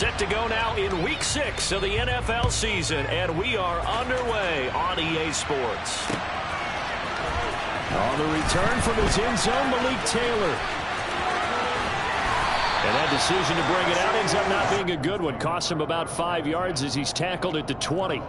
Set to go now in Week 6 of the NFL season, and we are underway on EA Sports. On the return from his end zone, Malik Taylor. And that decision to bring it out ends up not being a good one. Costs him about 5 yards as he's tackled at the 20.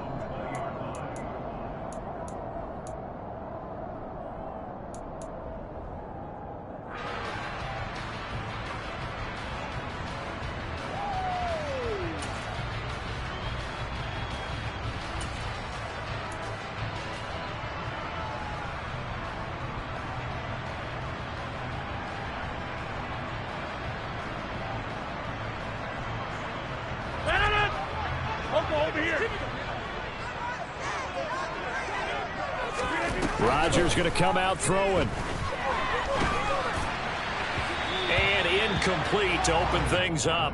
Rodgers going to come out throwing. And incomplete to open things up.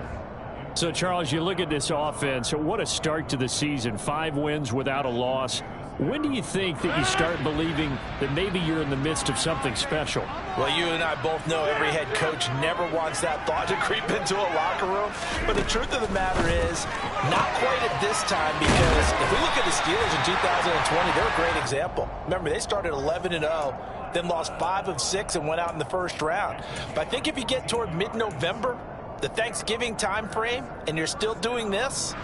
So, Charles, you look at this offense. What a start to the season. 5 wins without a loss. When do you think that you start believing that maybe you're in the midst of something special? Well, you and I both know every head coach never wants that thought to creep into a locker room. But the truth of the matter is, not quite at this time, because if we look at the Steelers in 2020, they're a great example. Remember, they started 11-0, then lost 5 of 6 and went out in the first round. But I think if you get toward mid-November, the Thanksgiving time frame, and you're still doing this,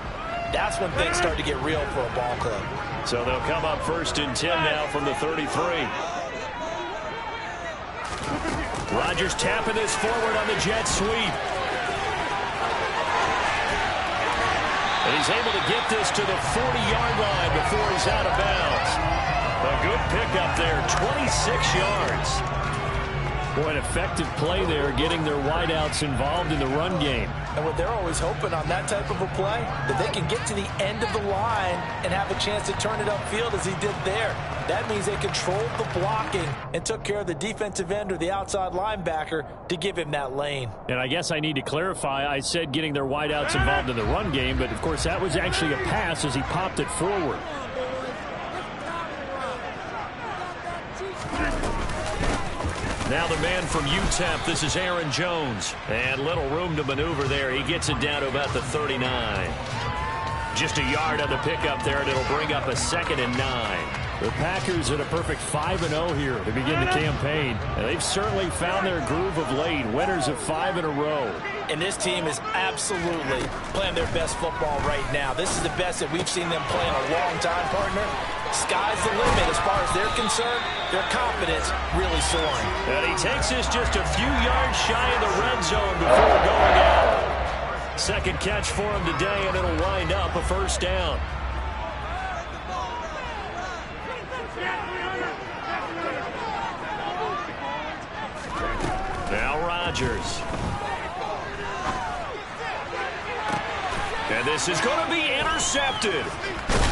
that's when things start to get real for a ball club. So they'll come up 1st and 10 now from the 33. Rodgers tapping this forward on the jet sweep. And he's able to get this to the 40-yard line before he's out of bounds. A good pickup there, 26 yards. Boy, an effective play there, getting their wideouts involved in the run game. And what they're always hoping on that type of a play, that they can get to the end of the line and have a chance to turn it upfield as he did there. That means they controlled the blocking and took care of the defensive end or the outside linebacker to give him that lane. And I guess I need to clarify, I said getting their wideouts involved in the run game, but of course that was actually a pass as he popped it forward. Now the man from UTEP, this is Aaron Jones. And little room to maneuver there. He gets it down to about the 39. Just a yard on the pickup there, and it'll bring up a 2nd and 9. The Packers at a perfect 5-0 here to begin the campaign. And they've certainly found their groove of late. Winners of 5 in a row. And this team is absolutely playing their best football right now. This is the best that we've seen them play in a long time, partner. Sky's the limit as far as they're concerned. Their confidence really soaring. And he takes this just a few yards shy of the red zone before going out. Second catch for him today, and it'll wind up a 1st down. Now Rodgers. And this is going to be intercepted.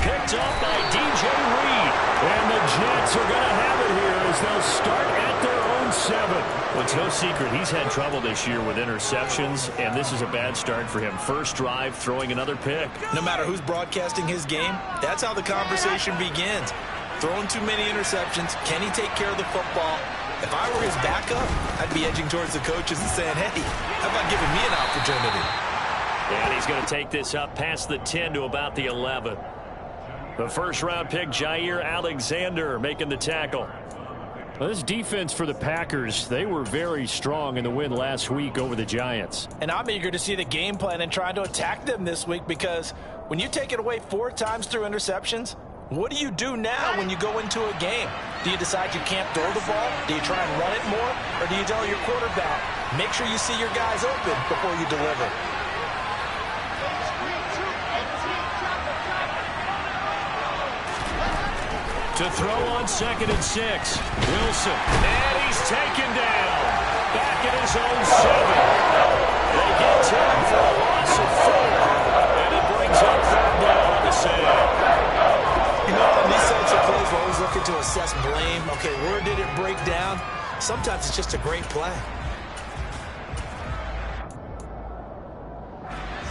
Picked up by DJ Reed. And the Jets are going to have it here as they'll start at their own 7. Well, it's no secret he's had trouble this year with interceptions, and this is a bad start for him. First drive, throwing another pick. No matter who's broadcasting his game, that's how the conversation begins. Throwing too many interceptions. Can he take care of the football? If I were his backup, I'd be edging towards the coaches and saying, hey, how about giving me an opportunity? And he's going to take this up past the 10 to about the 11. The first-round pick, Jair Alexander, making the tackle. Well, this defense for the Packers, they were very strong in the win last week over the Giants. And I'm eager to see the game plan and trying to attack them this week, because when you take it away 4 times through interceptions, what do you do now when you go into a game? Do you decide you can't throw the ball? Do you try and run it more? Or do you tell your quarterback, make sure you see your guys open before you deliver? To throw on 2nd and 6. Wilson. And he's taken down. Back at his own 7. They get to him for a loss of 4. And it brings up 3rd down on the save. You know, on these types of plays, we're always looking to assess blame. Okay, where did it break down? Sometimes it's just a great play.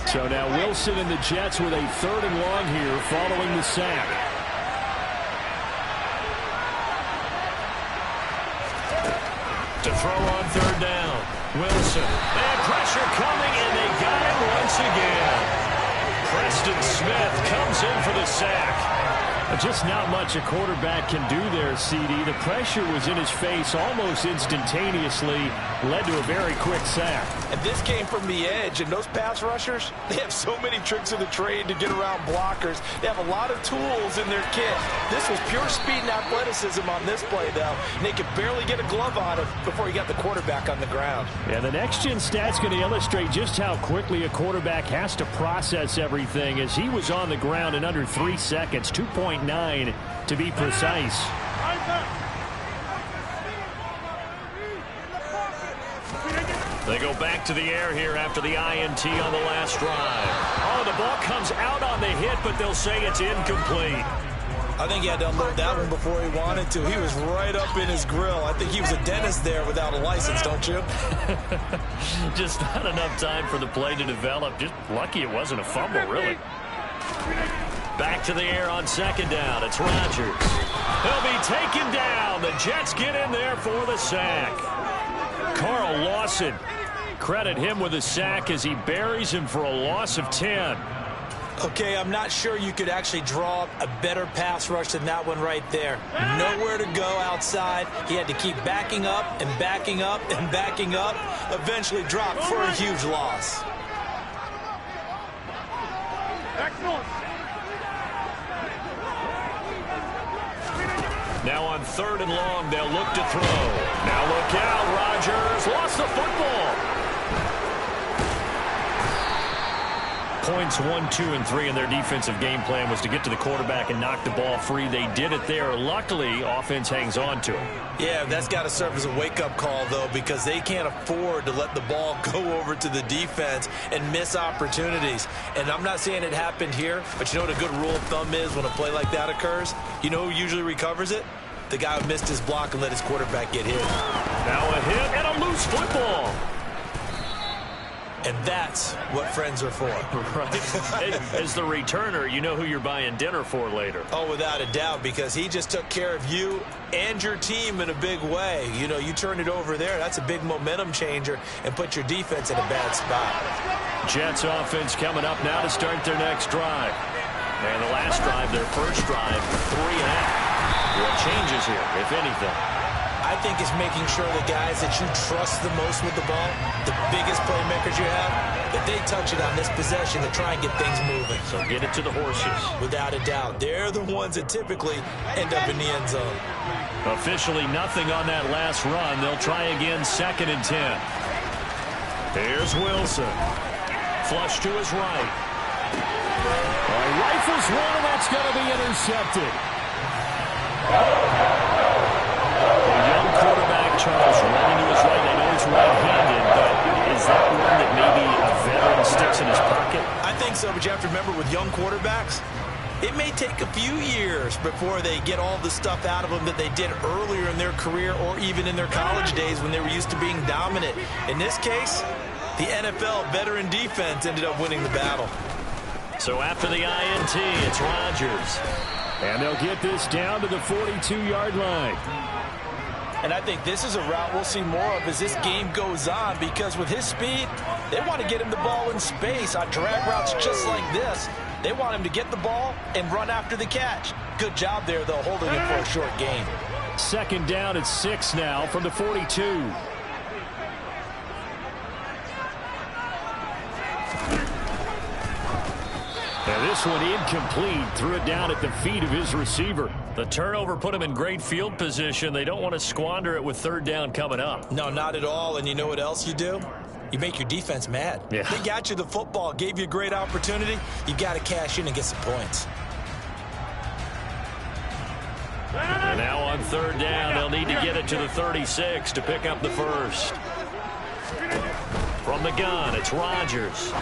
So now Wilson and the Jets with a 3rd and long here following the sack. To throw on 3rd down. Wilson. And pressure coming, and they got him once again. Preston Smith comes in for the sack. Just not much a quarterback can do there, CD. The pressure was in his face almost instantaneously, led to a very quick sack. And this came from the edge, and those pass rushers, they have so many tricks of the trade to get around blockers. They have a lot of tools in their kit. This was pure speed and athleticism on this play, though. And they could barely get a glove on him before he got the quarterback on the ground. Yeah, the next-gen stat's going to illustrate just how quickly a quarterback has to process everything, as he was on the ground in under 3 seconds, 2.9 to be precise. They go back to the air here after the INT on the last drive. Oh, the ball comes out on the hit, but they'll say it's incomplete. I think he had to unload that one before he wanted to. He was right up in his grill. I think he was a dentist there without a license, don't you? Just not enough time for the play to develop. Just lucky it wasn't a fumble, really. Back to the air on second down. It's Rodgers. He'll be taken down. The Jets get in there for the sack. Carl Lawson, credit him with a sack as he buries him for a loss of 10. Okay, I'm not sure you could actually draw up a better pass rush than that one right there. Nowhere to go outside. He had to keep backing up and backing up and backing up. Eventually dropped for a huge loss. Excellent. Now on 3rd and long, they'll look to throw. Now look out, Rodgers lost the football. Points 1, 2, and 3 in their defensive game plan was to get to the quarterback and knock the ball free. They did it there. Luckily, offense hangs on to it. Yeah, that's got to serve as a wake-up call, though, because they can't afford to let the ball go over to the defense and miss opportunities. And I'm not saying it happened here, but you know what a good rule of thumb is when a play like that occurs? You know who usually recovers it? The guy who missed his block and let his quarterback get hit. Now a hit and a loose football. And that's what friends are for. Right. Hey, as the returner, you know who you're buying dinner for later. Oh, without a doubt, because he just took care of you and your team in a big way. You know, you turn it over there, that's a big momentum changer and put your defense in a bad spot. Jets offense coming up now to start their next drive. And the last drive, their first drive, 3.5. What changes here, if anything? I think it's making sure the guys that you trust the most with the ball, the biggest playmakers you have, that they touch it on this possession to try and get things moving. So get it to the horses. Without a doubt. They're the ones that typically end up in the end zone. Officially nothing on that last run. They'll try again 2nd and 10. Here's Wilson. Flush to his right. Rifles one, and that's going to be intercepted. Quarterback Charles running to his right. I know he's right-handed, but is that one that maybe a veteran sticks in his pocket? I think so, but you have to remember with young quarterbacks, it may take a few years before they get all the stuff out of them that they did earlier in their career or even in their college days when they were used to being dominant. In this case, the NFL veteran defense ended up winning the battle. So after the INT, it's Rodgers. And they'll get this down to the 42-yard line. And I think this is a route we'll see more of as this game goes on, because with his speed, they want to get him the ball in space on drag routes just like this. They want him to get the ball and run after the catch. Good job there, though, holding him for a short gain. 2nd down at 6 now from the 42. And this one incomplete. Threw it down at the feet of his receiver. The turnover put him in great field position. They don't want to squander it with 3rd down coming up. No, not at all. And you know what else you do? You make your defense mad. Yeah. They got you the football, gave you a great opportunity. You got to cash in and get some points. And now on 3rd down, they'll need to get it to the 36 to pick up the first. From the gun, it's Rodgers.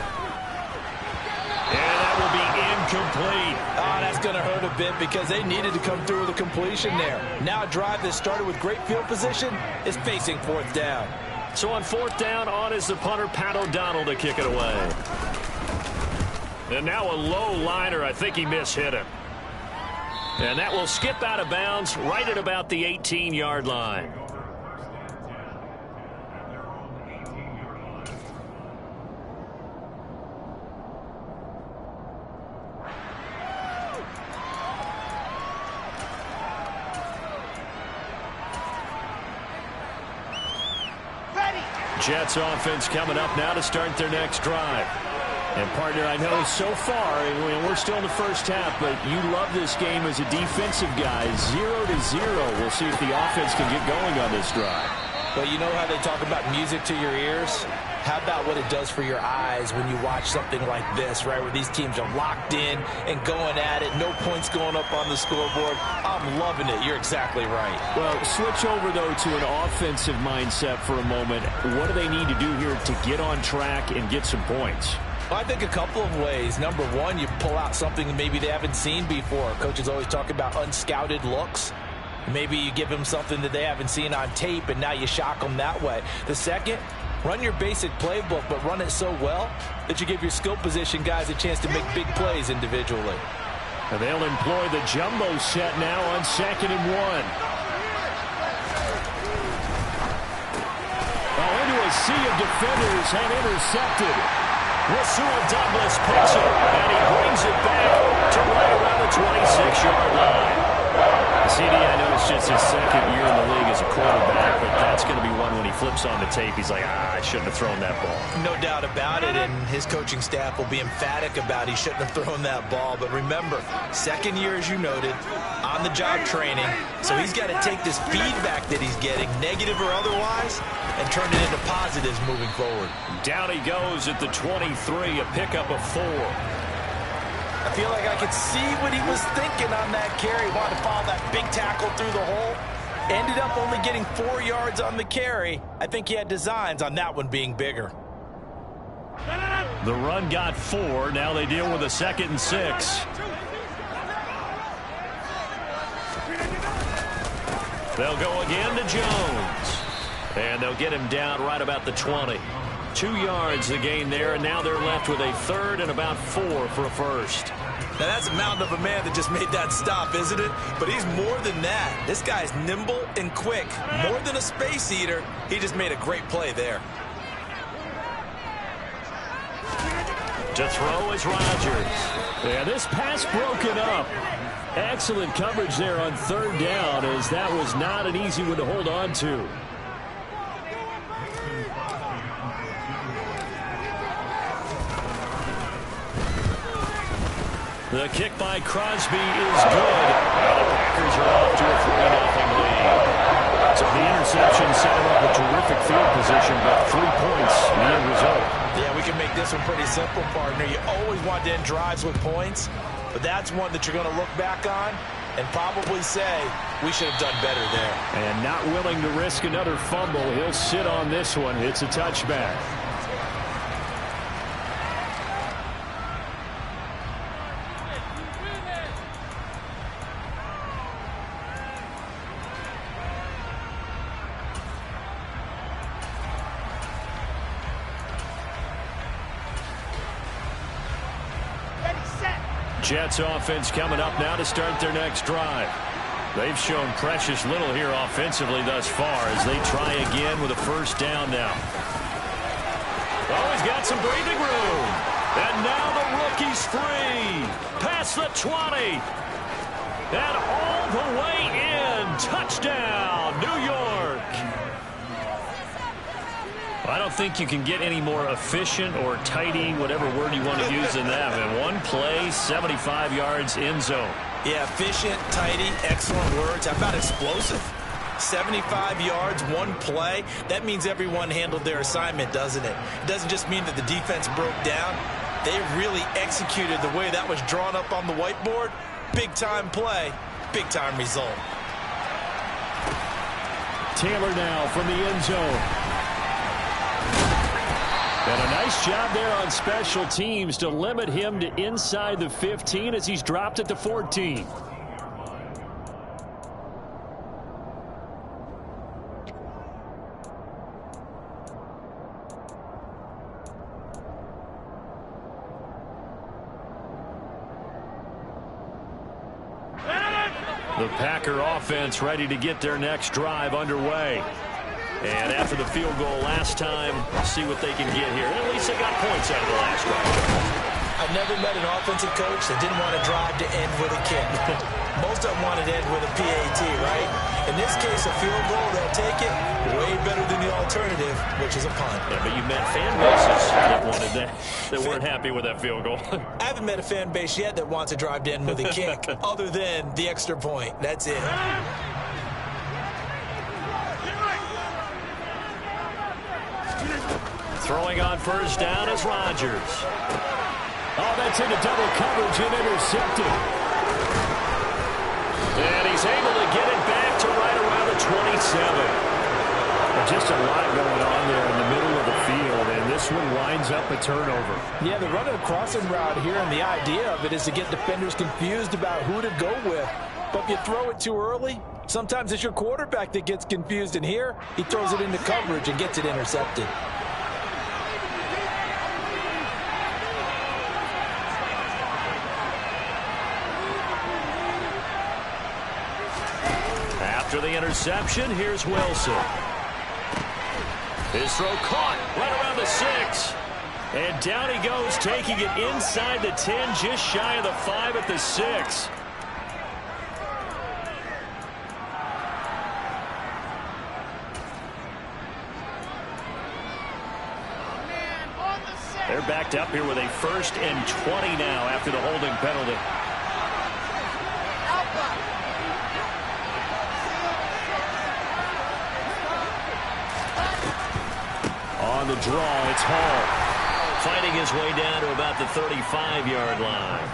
And that will be incomplete. Oh, that's going to hurt a bit because they needed to come through with a completion there. Now a drive that started with great field position is facing 4th down. So on 4th down, on is the punter, Pat O'Donnell, to kick it away. And now a low liner. I think he mishit him. And that will skip out of bounds right at about the 18-yard line. Jets offense coming up now to start their next drive. And, partner, I know so far, and we're still in the first half, but you love this game as a defensive guy. 0-0. We'll see if the offense can get going on this drive. Well, you know how they talk about music to your ears? How about what it does for your eyes when you watch something like this, right, where these teams are locked in and going at it, no points going up on the scoreboard? I'm loving it. You're exactly right. Well, switch over, though, to an offensive mindset for a moment. What do they need to do here to get on track and get some points? Well, I think a couple of ways. Number one, you pull out something maybe they haven't seen before. Coaches always talk about unscouted looks. Maybe you give them something that they haven't seen on tape, and now you shock them that way. The second, run your basic playbook, but run it so well that you give your skill position guys a chance to make big plays individually. And they'll employ the jumbo set now on 2nd and 1. Oh, into a sea of defenders and intercepted. Rasul Douglas picks it, and he brings it back to right around the 26-yard line. CD, I know it's just his second year in the league as a quarterback, but that's going to be one when he flips on the tape. He's like, I shouldn't have thrown that ball. No doubt about it, and his coaching staff will be emphatic about he shouldn't have thrown that ball. But remember, second year, as you noted, on-the-job training, so he's got to take this feedback that he's getting, negative or otherwise, and turn it into positives moving forward. Down he goes at the 23, a pickup of 4. I feel like I could see what he was thinking on that carry. Wanted to follow that big tackle through the hole. Ended up only getting 4 yards on the carry. I think he had designs on that one being bigger. The run got 4. Now they deal with a 2nd and 6. They'll go again to Jones. And they'll get him down right about the 20. 2 yards the gain there, and now they're left with a 3rd and about 4 for a first. Now that's a mountain of a man that just made that stop, isn't it? But he's more than that. This guy's nimble and quick. More than a space eater. He just made a great play there. To throw is Rodgers. Yeah, this pass broken up. Excellent coverage there on 3rd down, as that was not an easy one to hold on to. The kick by Crosby is good. Now the Packers are off to a 3-0 lead. So the interception set him up a terrific field position, but 3 points in the end result. Yeah, we can make this one pretty simple, partner. You always want to end drives with points, but that's one that you're going to look back on and probably say, we should have done better there. And not willing to risk another fumble, he'll sit on this one. It's a touchback. Jets offense coming up now to start their next drive. They've shown precious little here offensively thus far as they try again with a 1st down now. Oh, he's got some breathing room. And now the rookie's free. Past the 20. And all the way in. Touchdown, New York. I don't think you can get any more efficient or tidy, whatever word you want to use in that. In one play, 75 yards end zone. Yeah, efficient, tidy, excellent words. How about explosive? 75 yards, one play. That means everyone handled their assignment, doesn't it? It doesn't just mean that the defense broke down. They really executed the way that was drawn up on the whiteboard. Big-time play, big-time result. Taylor now from the end zone. And a nice job there on special teams to limit him to inside the 15 as he's dropped at the 14. The Packer offense ready to get their next drive underway. And after the field goal last time, see what they can get here. And at least they got points out of the last drive. I've never met an offensive coach that didn't want to drive to end with a kick. Most of them wanted to end with a PAT, right? In this case, a field goal, they'll take it way better than the alternative, which is a punt. Yeah, but you met fan bases that wanted that weren't happy with that field goal. I haven't met a fan base yet that wants to drive in with a kick other than the extra point. That's it. Throwing on first down is Rodgers. Oh, that's into double coverage and intercepted. And he's able to get it back to right around the 27. Just a lot going on there in the middle of the field, and this one winds up a turnover. Yeah, they're running a crossing route here, and the idea of it is to get defenders confused about who to go with. But if you throw it too early, sometimes it's your quarterback that gets confused, and here he throws it into coverage and gets it intercepted. After the interception, here's Wilson. His throw caught right around the 6. And down he goes, taking it inside the 10, just shy of the 5 at the 6. They're backed up here with a 1st and 20 now after the holding penalty. On the draw, it's Hall. Fighting his way down to about the 35-yard line.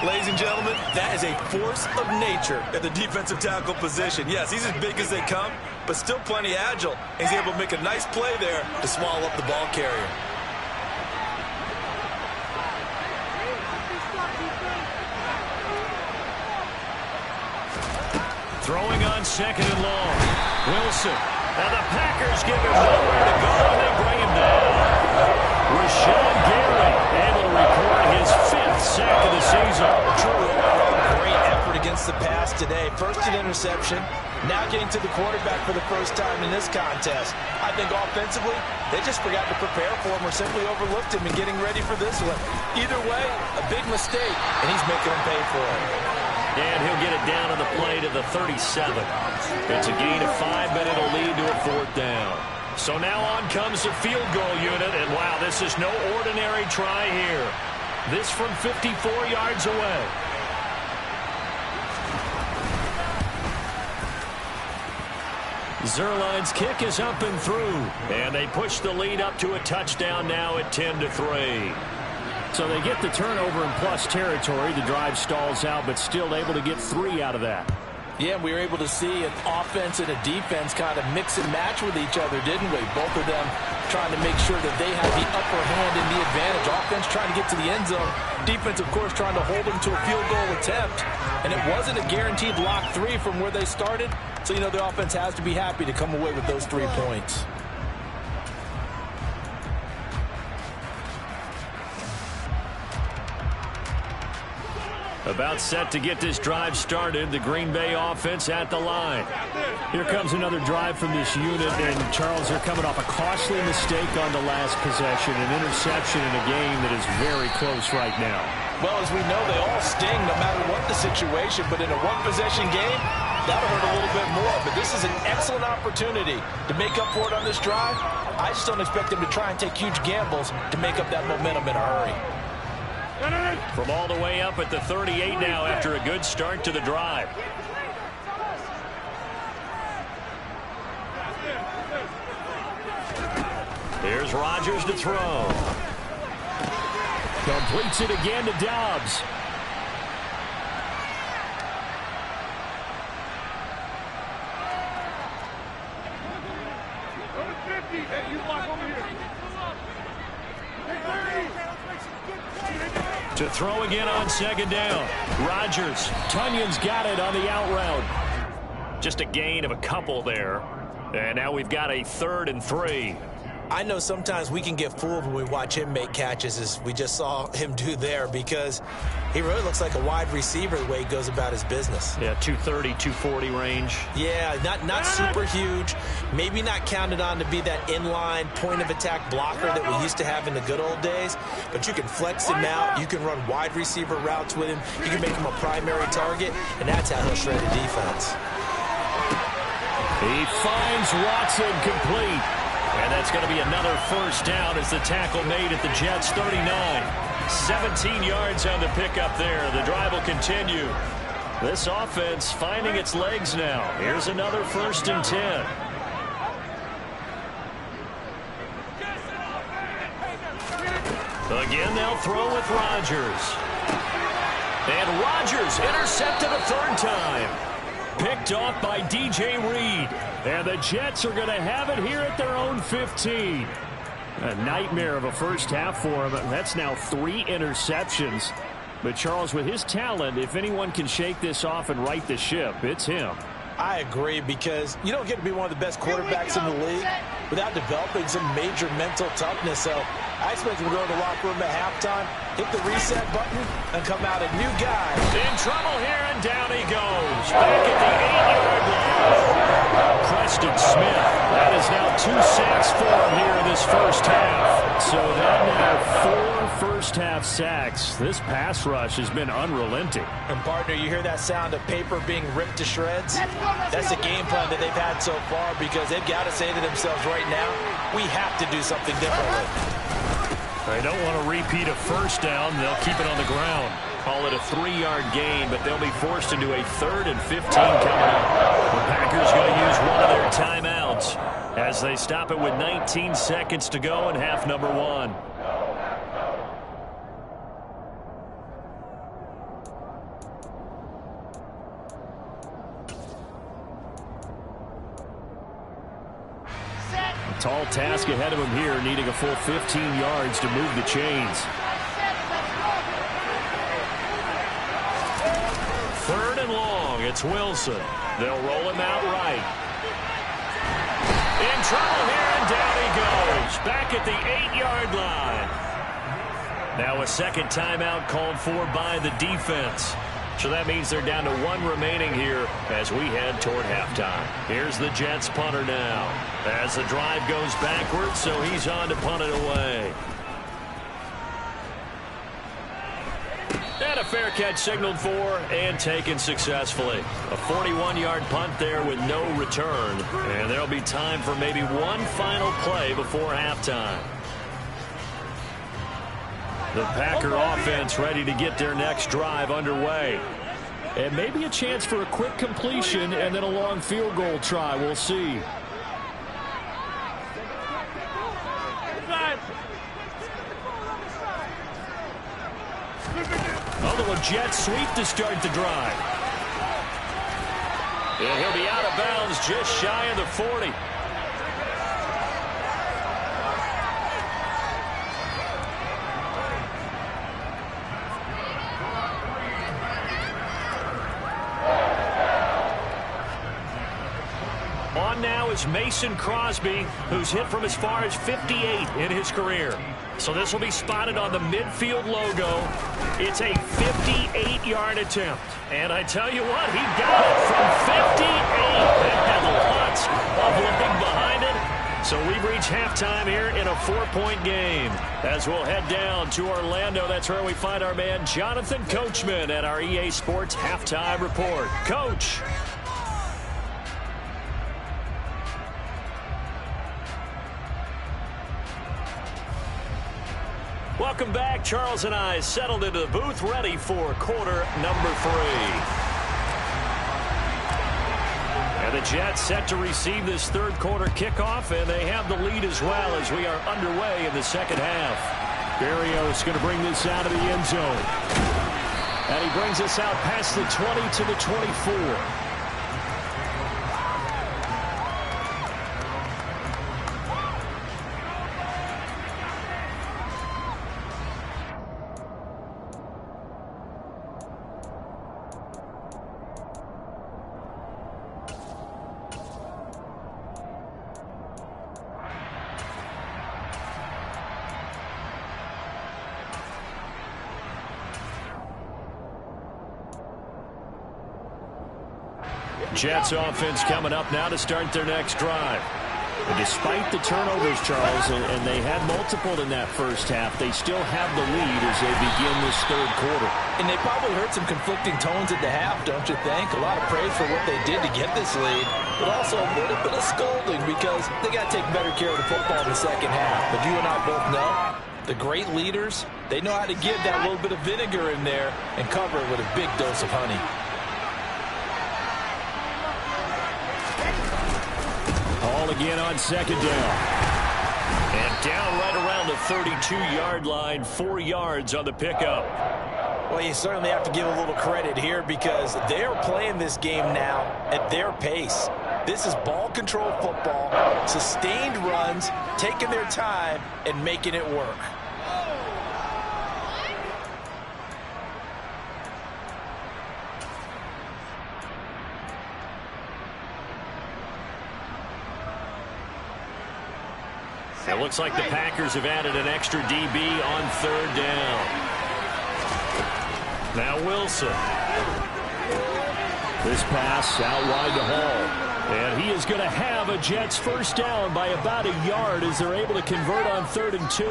Ladies and gentlemen, that is a force of nature at the defensive tackle position. Yes, he's as big as they come, but still plenty agile. He's able to make a nice play there to swallow up the ball carrier. Throwing on 2nd and long. Wilson. Now the Packers give him nowhere to go, and they bring him down. Rashawn Gary able to record his 5th sack of the season. Truly great effort against the pass today. First an interception, now getting to the quarterback for the first time in this contest. I think offensively, they just forgot to prepare for him or simply overlooked him in getting ready for this one. Either way, a big mistake, and he's making them pay for it. And he'll get it down on the play to the 37. It's a gain of 5, but it'll lead to a 4th down. So now on comes the field goal unit, and wow, this is no ordinary try here. This from 54 yards away. Zerline's kick is up and through, and they push the lead up to a touchdown now at 10-3. So they get the turnover in plus territory. The drive stalls out, but still able to get 3 out of that. Yeah, we were able to see an offense and a defense kind of mix and match with each other, didn't we? Both of them trying to make sure that they have the upper hand and the advantage. Offense trying to get to the end zone. Defense, of course, trying to hold them to a field goal attempt. And it wasn't a guaranteed lock 3 from where they started. So, you know, the offense has to be happy to come away with those 3 points. About set to get this drive started. The Green Bay offense at the line. Here comes another drive from this unit, and Charles, they're coming off a costly mistake on the last possession, an interception in a game that is very close right now. Well, as we know, they all sting no matter what the situation, but in a one-possession game, that'll hurt a little bit more. But this is an excellent opportunity to make up for it on this drive. I just don't expect them to try and take huge gambles to make up that momentum in a hurry. From all the way up at the 38 now after a good start to the drive. Here's Rodgers to throw. Completes it again to Dobbs. To throw again on 2nd down. Rodgers. Tunyon's got it on the out route. Just a gain of a couple there. And now we've got a 3rd and 3. I know sometimes we can get fooled when we watch him make catches, as we just saw him do there, because he really looks like a wide receiver the way he goes about his business. Yeah, 230, 240 range. Yeah, not super huge. Maybe not counted on to be that inline point-of-attack blocker that we used to have in the good old days, but you can flex him out. You can run wide receiver routes with him. You can make him a primary target, and that's how he'll shred the defense. He finds Watson complete. And that's going to be another first down as the tackle made at the Jets' 39. 17 yards on the pickup there. The drive will continue. This offense finding its legs now. Here's another 1st and 10. Again, they'll throw with Rodgers. And Rodgers intercepted a 3rd time. Picked off by DJ Reed. And the Jets are going to have it here at their own 15. A nightmare of a first half for him. That's now 3 interceptions. But Charles, with his talent, if anyone can shake this off and right the ship, it's him. I agree, because you don't get to be one of the best quarterbacks in the league without developing some major mental toughness. So I expect him to go to the locker room at halftime, hit the reset button, and come out a new guy. In trouble here, and down he goes. Back at the 8-yard line. Preston Smith. That is now 2 sacks for him here in this first half. So that now 4 first-half sacks. This pass rush has been unrelenting. And, partner, you hear that sound of paper being ripped to shreds? That's the game plan that they've had so far, because they've got to say to themselves right now, we have to do something differently. They don't want to repeat a first down. They'll keep it on the ground. Call it a 3-yard gain, but they'll be forced into a 3rd and 15 coming up. The Packers going to use one of their timeouts as they stop it with 19 seconds to go in half number 1. Tall task ahead of him here, needing a full 15 yards to move the chains. 3rd and long. It's Wilson. They'll roll him out right. In trouble here, and down he goes. Back at the 8-yard line. Now a second timeout called for by the defense. So that means they're down to 1 remaining here as we head toward halftime. Here's the Jets punter now. As the drive goes backwards, so he's on to punt it away. And a fair catch signaled for and taken successfully. A 41-yard punt there with no return. And there'll be time for maybe one final play before halftime. The Packer offense ready to get their next drive underway. And maybe a chance for a quick completion and then a long field goal try. We'll see. A little jet sweep to start the drive. And he'll be out of bounds just shy of the 40. On now is Mason Crosby, who's hit from as far as 58 in his career. So this will be spotted on the midfield logo. It's a 58-yard attempt. And I tell you what, he got it from 58 and had lots of looking behind it. So we've reached halftime here in a 4-point game. As we'll head down to Orlando, that's where we find our man Jonathan Coachman at our EA Sports Halftime Report. Coach. Welcome back. Charles and I settled into the booth, ready for quarter number 3. And the Jets set to receive this third quarter kickoff, and they have the lead as well as we are underway in the second half. Berrios going to bring this out of the end zone. And he brings us out past the 20 to the 24. Jets offense coming up now to start their next drive. And despite the turnovers, Charles, and they had multiple in that first half, they still have the lead as they begin this third quarter. And they probably heard some conflicting tones at the half, don't you think? A lot of praise for what they did to get this lead, but also a little bit of scolding because they got to take better care of the football in the second half. But you and I both know the great leaders, they know how to give that little bit of vinegar in there and cover it with a big dose of honey. All again on second down. And down right around the 32-yard line, 4 yards on the pickup. Well, you certainly have to give a little credit here because they're playing this game now at their pace. This is ball control football, sustained runs, taking their time, and making it work. It looks like the Packers have added an extra DB on third down. Now Wilson. This pass out wide to Hall. And he is going to have a Jets first down by about a yard as they're able to convert on 3rd and 2.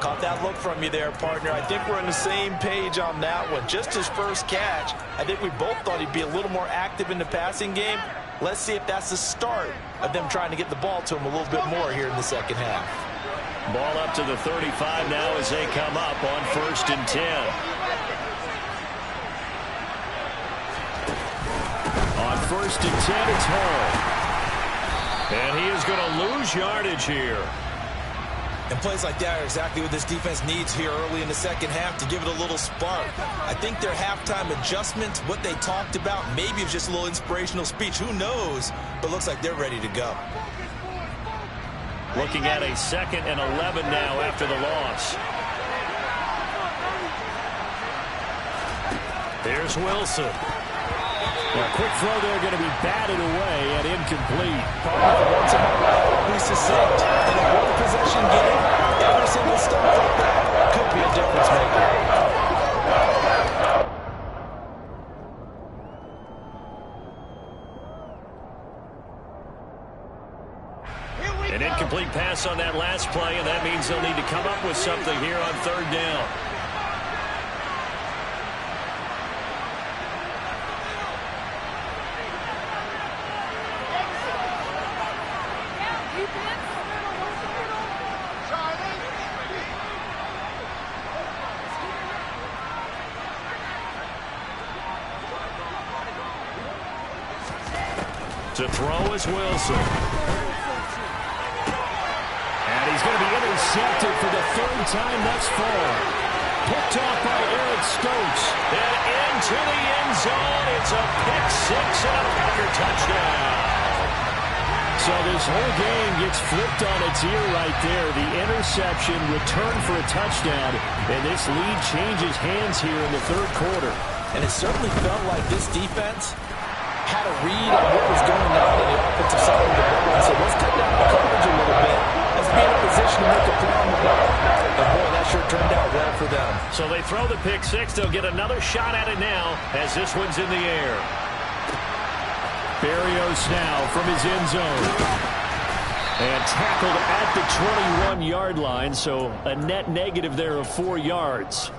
Caught that look from you there, partner. I think we're on the same page on that one. Just his first catch, I think we both thought he'd be a little more active in the passing game. Let's see if that's the start of them trying to get the ball to him a little bit more here in the second half. Ball up to the 35 now as they come up on 1st and 10. On 1st and 10, it's Hall. And he is going to lose yardage here. And plays like that are exactly what this defense needs here early in the second half to give it a little spark. I think their halftime adjustment, what they talked about, maybe it's just a little inspirational speech. Who knows? But looks like they're ready to go. Looking at a 2nd and 11 now after the loss. Here's Wilson. A quick throw there going to be batted away and incomplete. Once in a while, he's succinct. In a one-possession game, every single stop like that could be a difference maker. An incomplete pass on that last play, and that means they'll need to come up with something here on 3rd down. To throw is Wilson. And he's going to be intercepted for the 3rd time thus far. Picked off by Eric Stokes. And into the end zone. It's a pick 6 and a Packer touchdown. So this whole game gets flipped on its ear right there. The interception returned for a touchdown. And this lead changes hands here in the 3rd quarter. And it certainly felt like this defense had a read on what was going on in the offensive side of the ball. And so let's cut down the coverage a little bit. Let's be in a position to make a play on the ball. And boy, that sure turned out well for them. So they throw the pick 6. They'll get another shot at it now as this one's in the air. Barrios now from his end zone. And tackled at the 21-yard line, so a net negative there of 4 yards.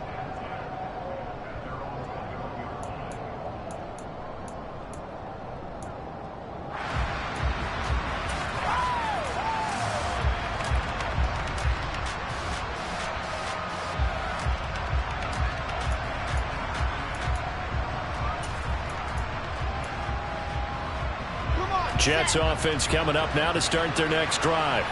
Jets offense coming up now to start their next drive.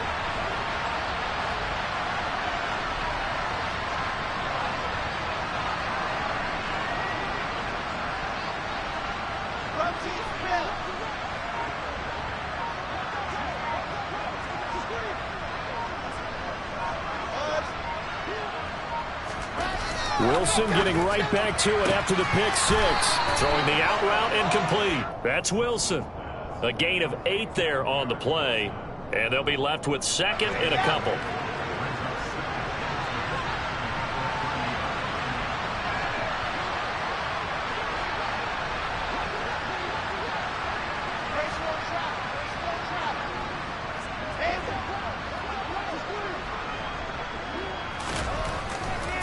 Wilson getting right back to it after the pick 6. Throwing the out route incomplete. That's Wilson. A gain of 8 there on the play. And they'll be left with 2nd and a couple.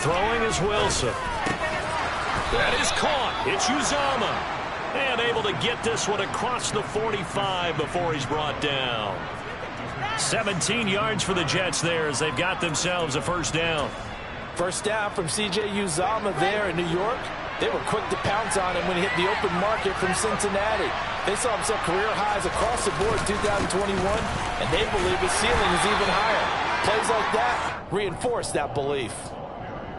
Throwing is Wilson. That is caught. It's Uzama. And able to get this one across the 45 before he's brought down. 17 yards for the Jets there as they've got themselves a first down. First down from C.J. Uzama there in New York. They were quick to pounce on him when he hit the open market from Cincinnati. They saw him set career highs across the board in 2021, and they believe his ceiling is even higher. Plays like that reinforce that belief.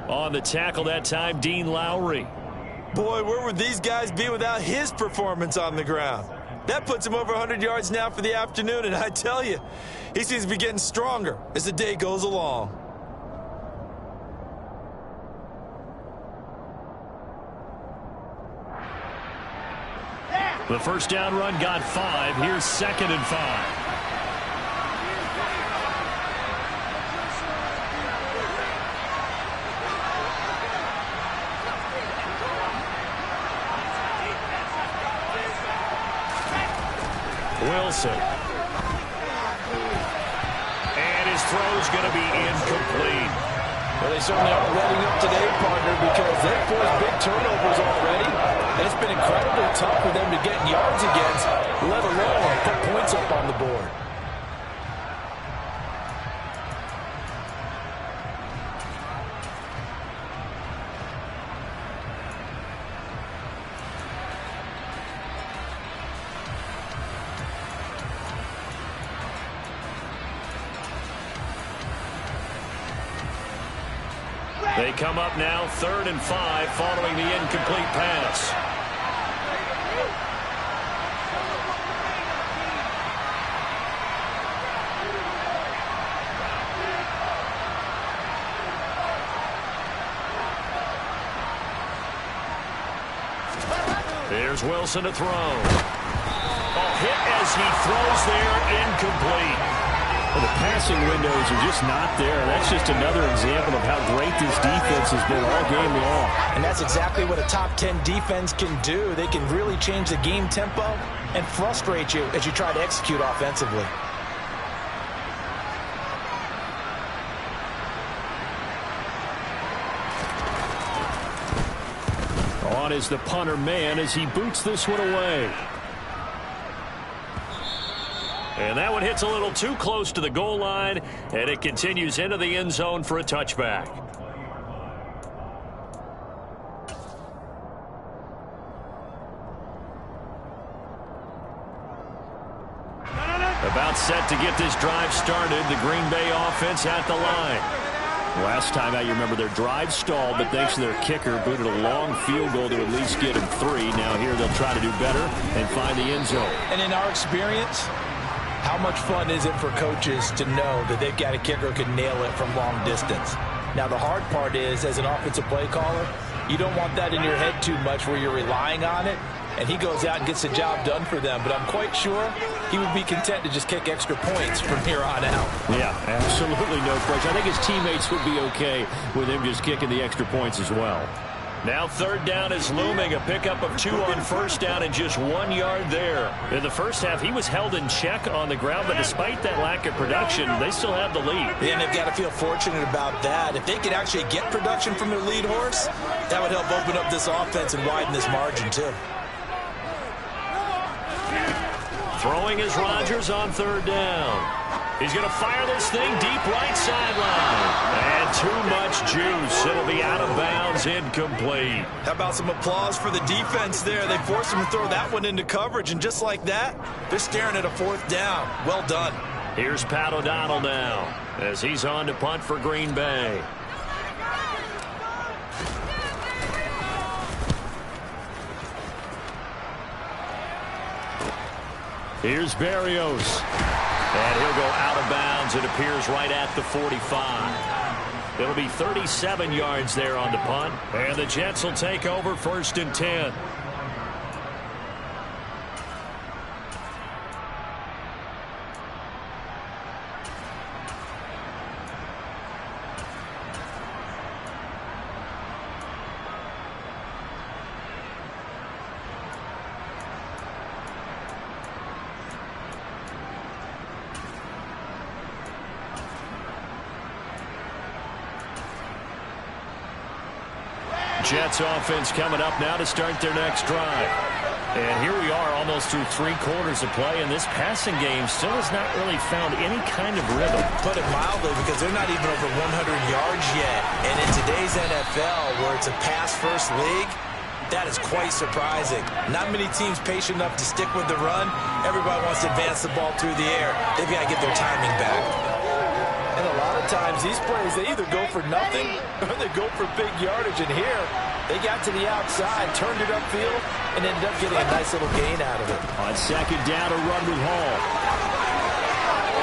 On the tackle that time, Dean Lowry. Boy, where would these guys be without his performance on the ground? That puts him over 100 yards now for the afternoon, and I tell you, he seems to be getting stronger as the day goes along. The first down run got 5. Here's 2nd and 5. Wilson. And his throw's going to be incomplete. Well, they certainly aren't letting up today, partner, because they've forced big turnovers already. And it's been incredibly tough for them to get yards against, let alone put points up on the board. They come up now 3rd and 5 following the incomplete pass. There's Wilson to throw. Hit as he throws there, incomplete. Well, the passing windows are just not there. That's just another example of how great this defense has been all game long. And that's exactly what a top 10 defense can do. They can really change the game tempo and frustrate you as you try to execute offensively. On is the punter man as he boots this one away. And that one hits a little too close to the goal line, and it continues into the end zone for a touchback. About set to get this drive started, the Green Bay offense at the line. Last time out, you remember their drive stalled, but thanks to their kicker, booted a long field goal to at least get him 3. Now here they'll try to do better and find the end zone. And in our experience, how much fun is it for coaches to know that they've got a kicker who can nail it from long distance? Now, the hard part is, as an offensive play caller, you don't want that in your head too much where you're relying on it, and he goes out and gets the job done for them. But I'm quite sure he would be content to just kick extra points from here on out. Yeah, absolutely no question. I think his teammates would be okay with him just kicking the extra points as well. Now 3rd down is looming, a pickup of 2 on first down and just 1 yard there. In the first half, he was held in check on the ground, but despite that lack of production, they still have the lead. And they've got to feel fortunate about that. If they could actually get production from their lead horse, that would help open up this offense and widen this margin too. Throwing is Rodgers on 3rd down. He's going to fire this thing deep right sideline. And too much juice. It'll be out of bounds, incomplete. How about some applause for the defense there? They forced him to throw that one into coverage, and just like that, they're staring at a 4th down. Well done. Here's Pat O'Donnell now as he's on to punt for Green Bay. Here's Berrios. And he'll go out of bounds. It appears right at the 45. It'll be 37 yards there on the punt. And the Jets will take over 1st and 10. Jets offense coming up now to start their next drive. And here we are almost through 3 quarters of play, and this passing game still has not really found any kind of rhythm. Put it mildly, because they're not even over 100 yards yet. And in today's NFL, where it's a pass-first league, that is quite surprising. Not many teams patient enough to stick with the run. Everybody wants to advance the ball through the air. They've got to get their timing back. And a lot of times, these plays, they either go for nothing or they go for big yardage. And here, they got to the outside, turned it upfield, and ended up getting a nice little gain out of it. On second down, a run with Hall.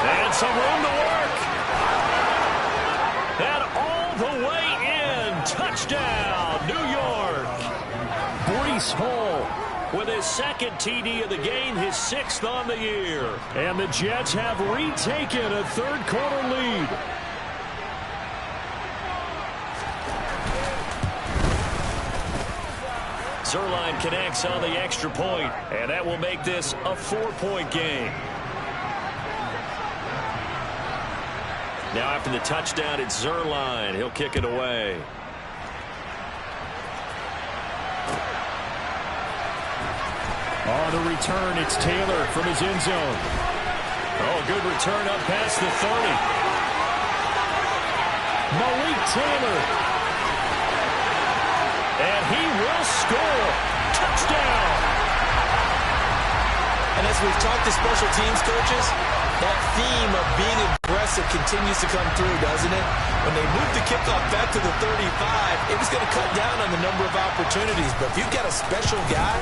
And some room to work. And all the way in. Touchdown, New York. Breece Hall with his second TD of the game, his 6th on the year. And the Jets have retaken a third-quarter lead. Zerline connects on the extra point, and that will make this a 4-point game. Now after the touchdown, it's Zerline. He'll kick it away. On the return, it's Taylor from his end zone. Oh, good return up past the 30. Malik Taylor. And he will score. Touchdown. And as we've talked to special teams coaches, that theme of being aggressive continues to come through, doesn't it? When they moved the kickoff back to the 35, it was going to cut down on the number of opportunities. But if you've got a special guy,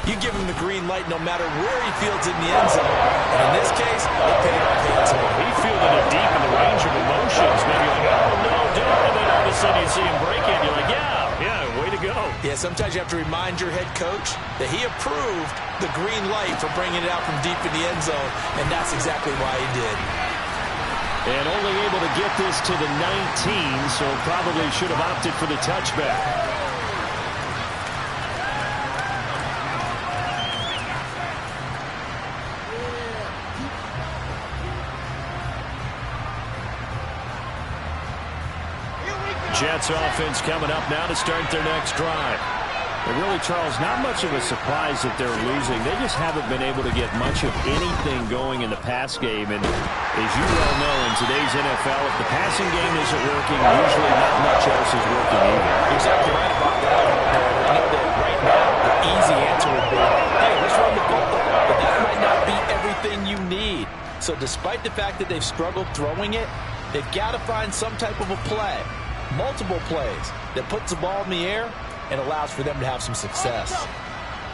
you give him the green light no matter where he fields in the end zone. And in this case, it paid off handsomely. He fielded it deep in the range of emotions. Maybe like, oh, no, don't. And then all of a sudden you see him break it. You're like, yeah, way to go. Yeah, sometimes you have to remind your head coach that he approved the green light for bringing it out from deep in the end zone, and that's exactly why he did. And only able to get this to the 19, so probably should have opted for the touchback. Jets offense coming up now to start their next drive. And really, Charles, not much of a surprise that they're losing. They just haven't been able to get much of anything going in the pass game. And as you well know, in today's NFL, if the passing game isn't working, usually not much else is working either. Exactly right about that. I know that right now, the easy answer would be, hey, let's run the football. But that might not be everything you need. So despite the fact that they've struggled throwing it, they've got to find some type of a play, multiple plays, that puts the ball in the air and allows for them to have some success.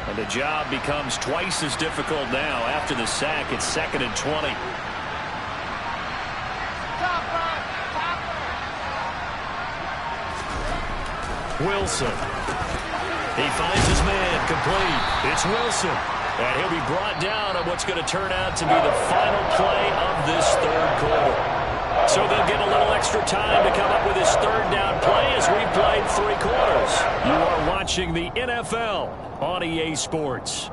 And the job becomes twice as difficult now. After the sack, it's 2nd and 20. Wilson. He finds his man, complete. It's Wilson. And he'll be brought down on what's going to turn out to be the final play of this third quarter. So they'll get a little extra time to come up with his third down play as we played 3 quarters. You are watching the NFL on EA Sports.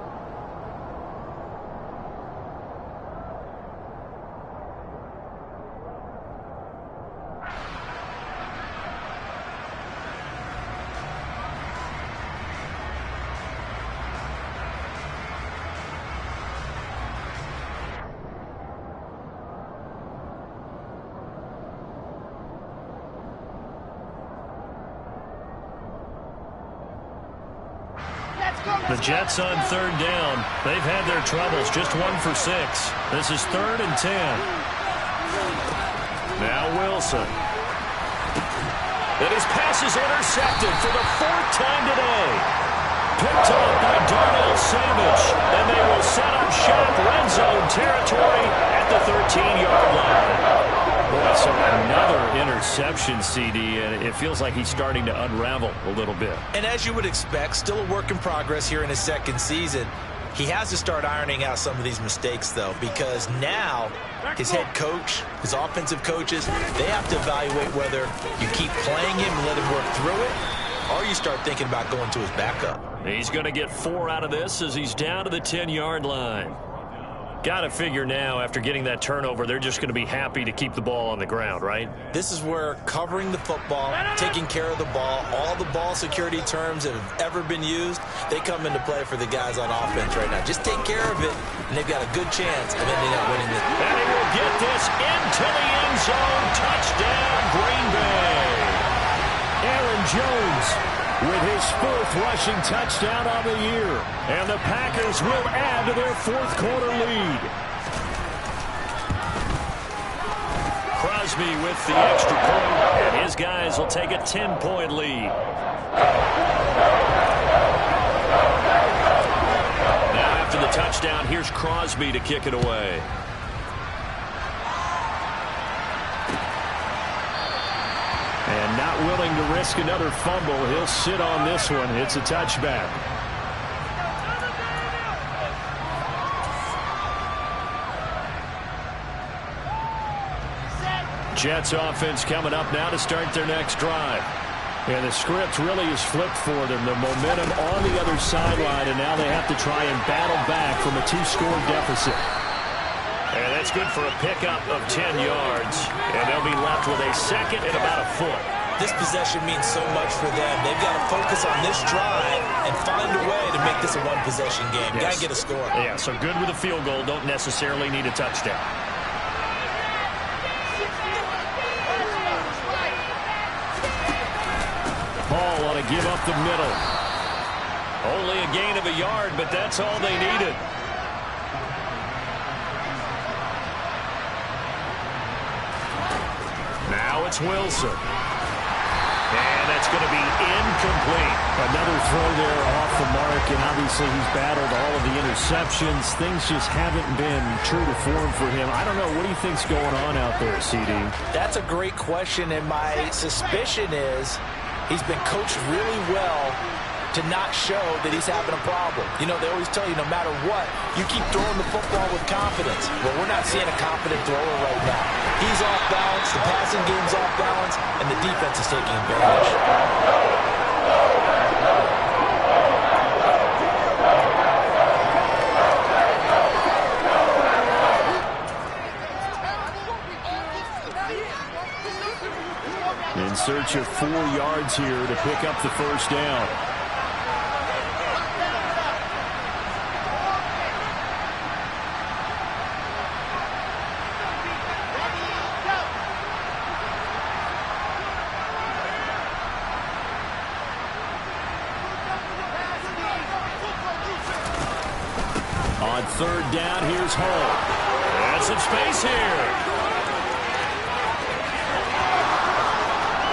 The Jets on 3rd down. They've had their troubles. Just 1 for 6. This is 3rd and 10. Now Wilson. And his pass is intercepted for the 4th time today. Picked up by Darnell Savage. And they will set up shop red zone territory at the 13-yard line. Boy, so another interception, CD, and it feels like he's starting to unravel a little bit. And as you would expect, still a work in progress here in his 2nd season. He has to start ironing out some of these mistakes, though, because now his head coach, his offensive coaches, they have to evaluate whether you keep playing him and let him work through it, or you start thinking about going to his backup. He's going to get 4 out of this as he's down to the 10-yard line. Got to figure now, after getting that turnover, they're just going to be happy to keep the ball on the ground, right? This is where covering the football, taking care of the ball, all the ball security terms that have ever been used, they come into play for the guys on offense right now. Just take care of it, and they've got a good chance of ending up winning this. And he will get this into the end zone. Touchdown, Green Bay. Aaron Jones with his 4th rushing touchdown on the year. And the Packers will add to their 4th quarter lead. Crosby with the extra point, and his guys will take a 10-point lead. Now after the touchdown, here's Crosby to kick it away. And not willing to risk another fumble, he'll sit on this one. It's a touchback. Jets offense coming up now to start their next drive. And the script really is flipped for them. The momentum on the other sideline, and now they have to try and battle back from a 2-score deficit. And that's good for a pickup of 10 yards. And they'll be left with a second and about a foot. This possession means so much for them. They've got to focus on this drive and find a way to make this a one-possession game. Yes. Got to get a score. Yeah, so good with a field goal. Don't necessarily need a touchdown. Ball ought to give up the middle. Only a gain of a yard, but that's all they needed. Now it's Wilson. And that's going to be incomplete. Another throw there off the mark, and obviously he's battled all of the interceptions. Things just haven't been true to form for him. I don't know. What do you think's going on out there, CD? That's a great question, and my suspicion is he's been coached really well to not show that he's having a problem. You know, they always tell you no matter what, you keep throwing the football with confidence. Well, we're not seeing a confident thrower right now. He's off balance, the passing game's off balance, and the defense is taking advantage. In search of 4 yards here to pick up the first down. On 3rd down, here's Hall. And some space here.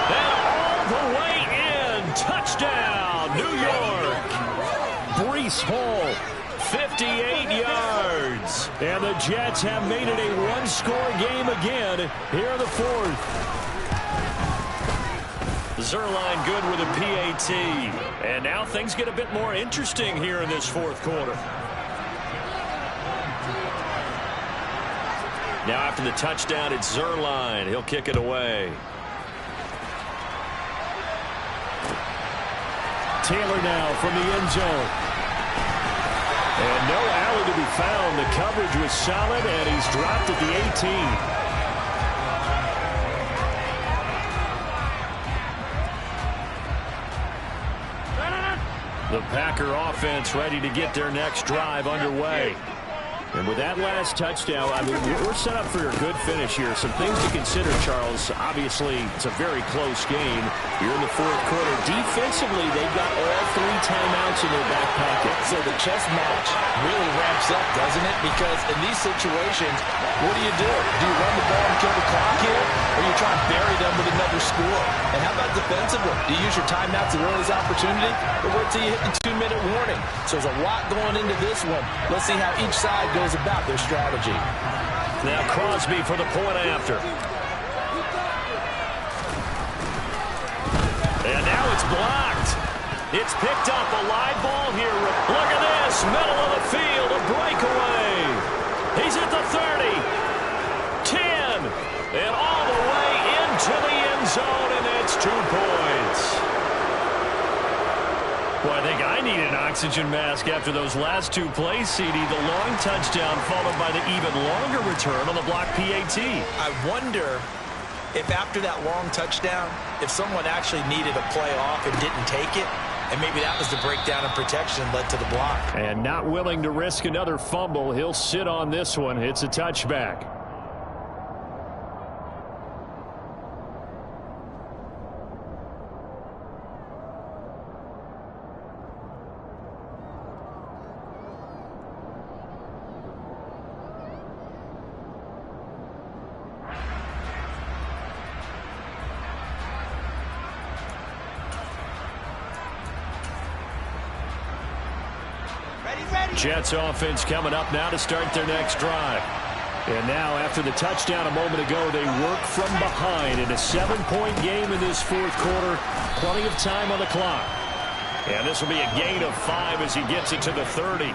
And all the way in. Touchdown, New York. Breece Hall, 58 yards. And the Jets have made it a 1-score game again here in the 4th. Zerline good with a PAT. And now things get a bit more interesting here in this 4th quarter. Now after the touchdown, it's Zerline. He'll kick it away. Taylor now from the end zone. And no alley to be found. The coverage was solid, and he's dropped at the 18. The Packer offense ready to get their next drive underway. And with that last touchdown, I mean, we're set up for a good finish here. Some things to consider, Charles. Obviously, it's a very close game here in the 4th quarter. Defensively, they've got all 3 timeouts in their back pocket. So the chess match really ramps up, doesn't it? Because in these situations, what do? Do you run the ball and kill the clock here? Or you try and bury them with another score? And how about defensively? Do you use your timeouts at earliest opportunity? Or wait till you hit the 2-minute warning? So there's a lot going into this one. Let's see how each side goes about their strategy. Now Crosby for the point after. And now it's blocked. It's picked up, a live ball here. Look at this, middle of the field, a breakaway. He's at the 30, 10, and all the way into the end zone, and it's 2 points. Boy, I think I need an oxygen mask after those last two plays, CD. The long touchdown followed by the even longer return on the block PAT. I wonder if after that long touchdown, if someone actually needed a play off and didn't take it, and maybe that was the breakdown in protection led to the block. And not willing to risk another fumble, he'll sit on this one. It's a touchback. Jets offense coming up now to start their next drive. And now after the touchdown a moment ago, they work from behind in a 7-point game in this fourth quarter. Plenty of time on the clock. And this will be a gain of 5 as he gets it to the 30.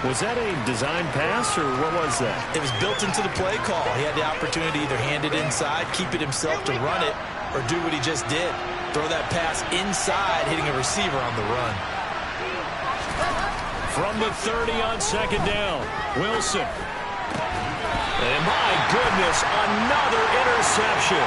Was that a design pass or what was that? It was built into the play call. He had the opportunity to either hand it inside, keep it himself to run it, or do what he just did. Throw that pass inside, hitting a receiver on the run. From the 30 on second down, Wilson. And my goodness, another interception.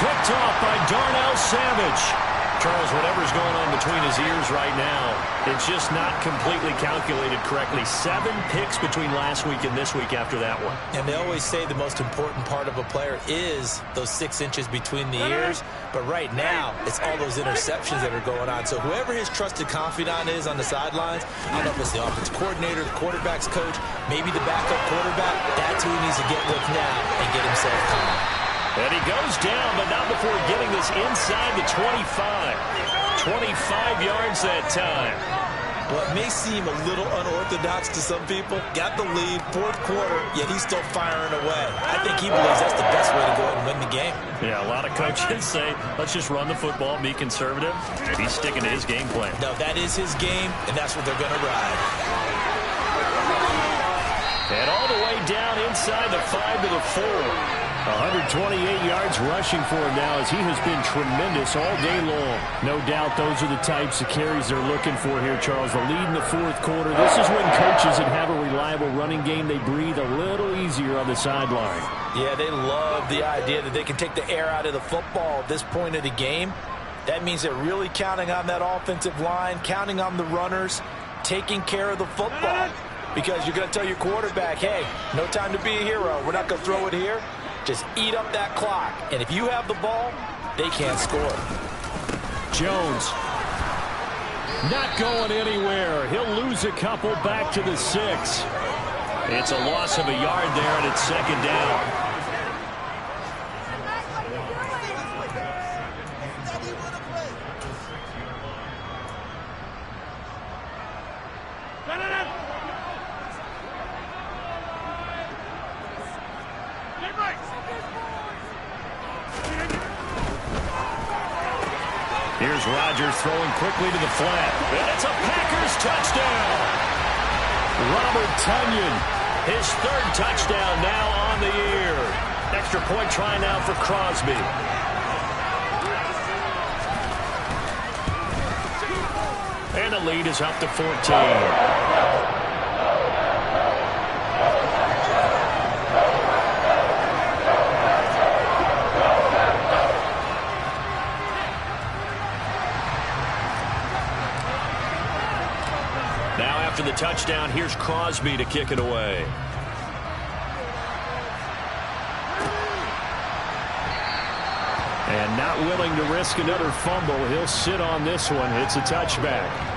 Picked off by Darnell Savage. Charles, whatever's going on between his ears right now, it's just not completely calculated correctly. 7 picks between last week and this week after that one. And they always say the most important part of a player is those 6 inches between the ears. But right now, it's all those interceptions that are going on. So whoever his trusted confidant is on the sidelines, I don't know if it's the offensive coordinator, the quarterback's coach, maybe the backup quarterback, that's who he needs to get with now and get himself calm. And he goes down, but not before getting this inside the 25. 25 yards that time. Well, it may seem a little unorthodox to some people. Got the lead, fourth quarter, yet he's still firing away. I think he believes that's the best way to go ahead and win the game. Yeah, a lot of coaches say, let's just run the football, be conservative. He's sticking to his game plan. No, that is his game, and that's what they're going to ride. And all the way down inside the 5 to the 4. 128 yards rushing for him now as he has been tremendous all day long. No doubt those are the types of carries they're looking for here, Charles. The lead in the fourth quarter. This is when coaches that have a reliable running game, they breathe a little easier on the sideline. Yeah, they love the idea that they can take the air out of the football at this point of the game. That means they're really counting on that offensive line, counting on the runners, taking care of the football. Because you're going to tell your quarterback, hey, no time to be a hero. We're not going to throw it here. Just eat up that clock. And if you have the ball, they can't score. Jones not going anywhere. He'll lose a couple back to the 6. It's a loss of a yard there, and it's second down. Here's Rodgers throwing quickly to the flat. And it's a Packers touchdown. Robert Tonyan, his 3rd touchdown now on the year. Extra point try now for Crosby. And the lead is up to 14. After the touchdown, here's Crosby to kick it away. And not willing to risk another fumble, he'll sit on this one. It's a touchback.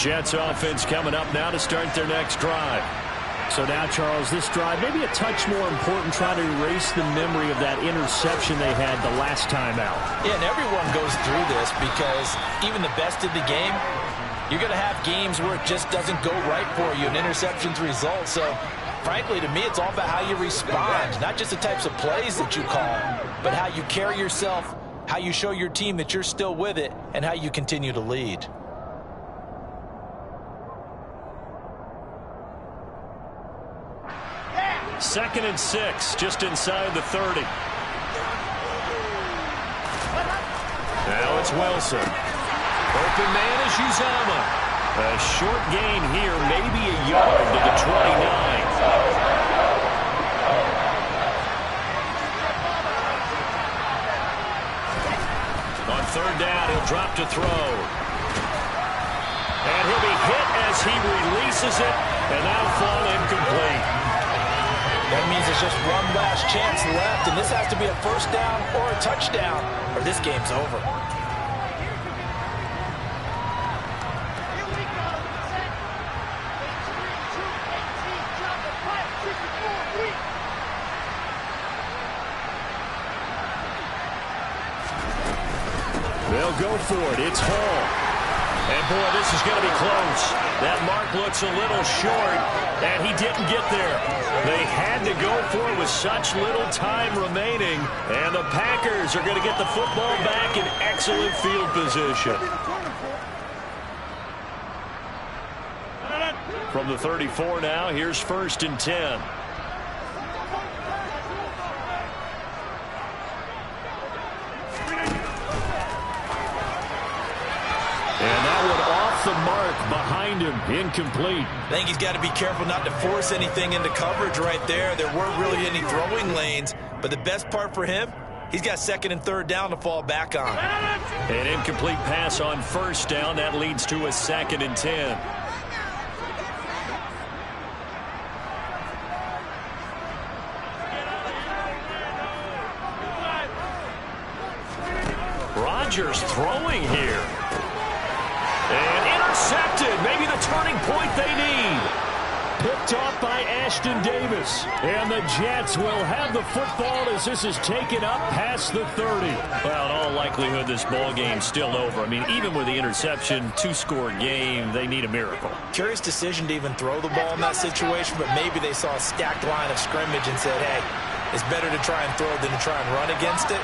Jets offense coming up now to start their next drive. So now, Charles, this drive maybe a touch more important, trying to erase the memory of that interception they had the last time out. Yeah, and everyone goes through this because even the best of the game, you're going to have games where it just doesn't go right for you, and interceptions result. So Frankly, to me, it's all about how you respond, not just the types of plays that you call, but how you carry yourself, how you show your team that you're still with it, and how you continue to lead. Second and 6, just inside the 30. Now it's Wilson. Open man is Uzomah. A short gain here, maybe a yard to the 29. On third down, he'll drop to throw. And he'll be hit as he releases it, and that'll fall incomplete. That means there's just one last chance left, and this has to be a first down or a touchdown, or this game's over. They'll go for it. It's Hall. And, boy, this is going to be close. That mark looks a little short, and he didn't get there. They had to go for it with such little time remaining, and the Packers are going to get the football back in excellent field position. From the 34 now, here's 1st and 10. And that one off the mark behind him, incomplete. I think he's got to be careful not to force anything into coverage right there. There weren't really any throwing lanes, but the best part for him, he's got 2nd and 3rd down to fall back on. An incomplete pass on 1st down. That leads to a 2nd and 10. Rodgers throwing here. And intercepted. Maybe the turning point they need. Picked off by Ashton Davis. And the Jets will have the football as this is taken up past the 30. Well, in all likelihood, this ball game's still over. I mean, even with the interception, 2-score game, they need a miracle. Curious decision to even throw the ball in that situation, but maybe they saw a stacked line of scrimmage and said, hey, it's better to try and throw than to try and run against it.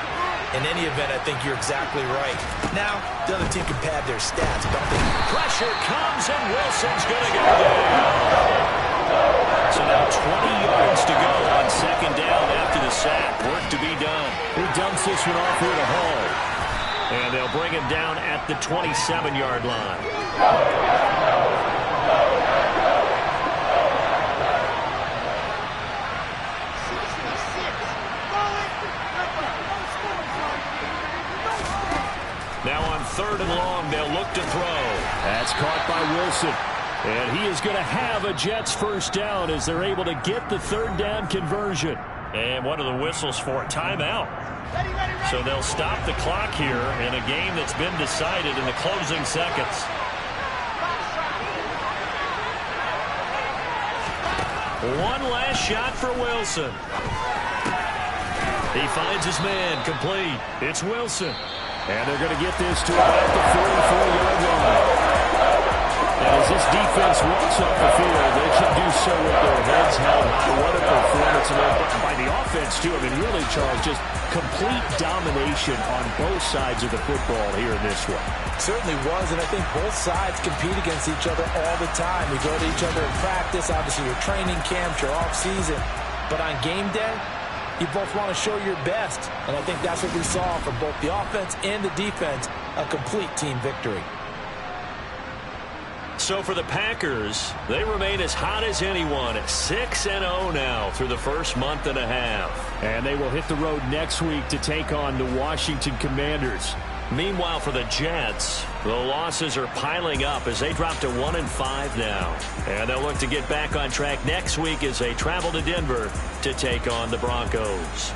In any event, I think you're exactly right. Now, the other team can pad their stats, but I think pressure comes, and Wilson's going to go down. So now 20 yards to go on 2nd down after the sack. Work to be done. He dumps this one off here to Hall. And they'll bring him down at the 27-yard line. Now on 3rd and long, they'll look to throw. That's caught by Wilson. And he is going to have a Jets 1st down as they're able to get the 3rd down conversion. And what are the whistles for? Timeout. So they'll stop the clock here in a game that's been decided in the closing seconds. One last shot for Wilson. He finds his man, complete. It's Wilson. And they're going to get this to about the 44-yard line. And as this defense walks off the field, they can do so with their heads held high. What a performance by the offense, too. I mean, really, Charles, just complete domination on both sides of the football here in this one. Certainly was, and I think both sides compete against each other all the time. We go to each other in practice, obviously your training camps, your off-season. But on game day, you both want to show your best. And I think that's what we saw from both the offense and the defense, a complete team victory. So for the Packers, they remain as hot as anyone at 6-0 now through the first month and a half. And they will hit the road next week to take on the Washington Commanders. Meanwhile, for the Jets, the losses are piling up as they drop to 1-5 now. And they'll look to get back on track next week as they travel to Denver to take on the Broncos.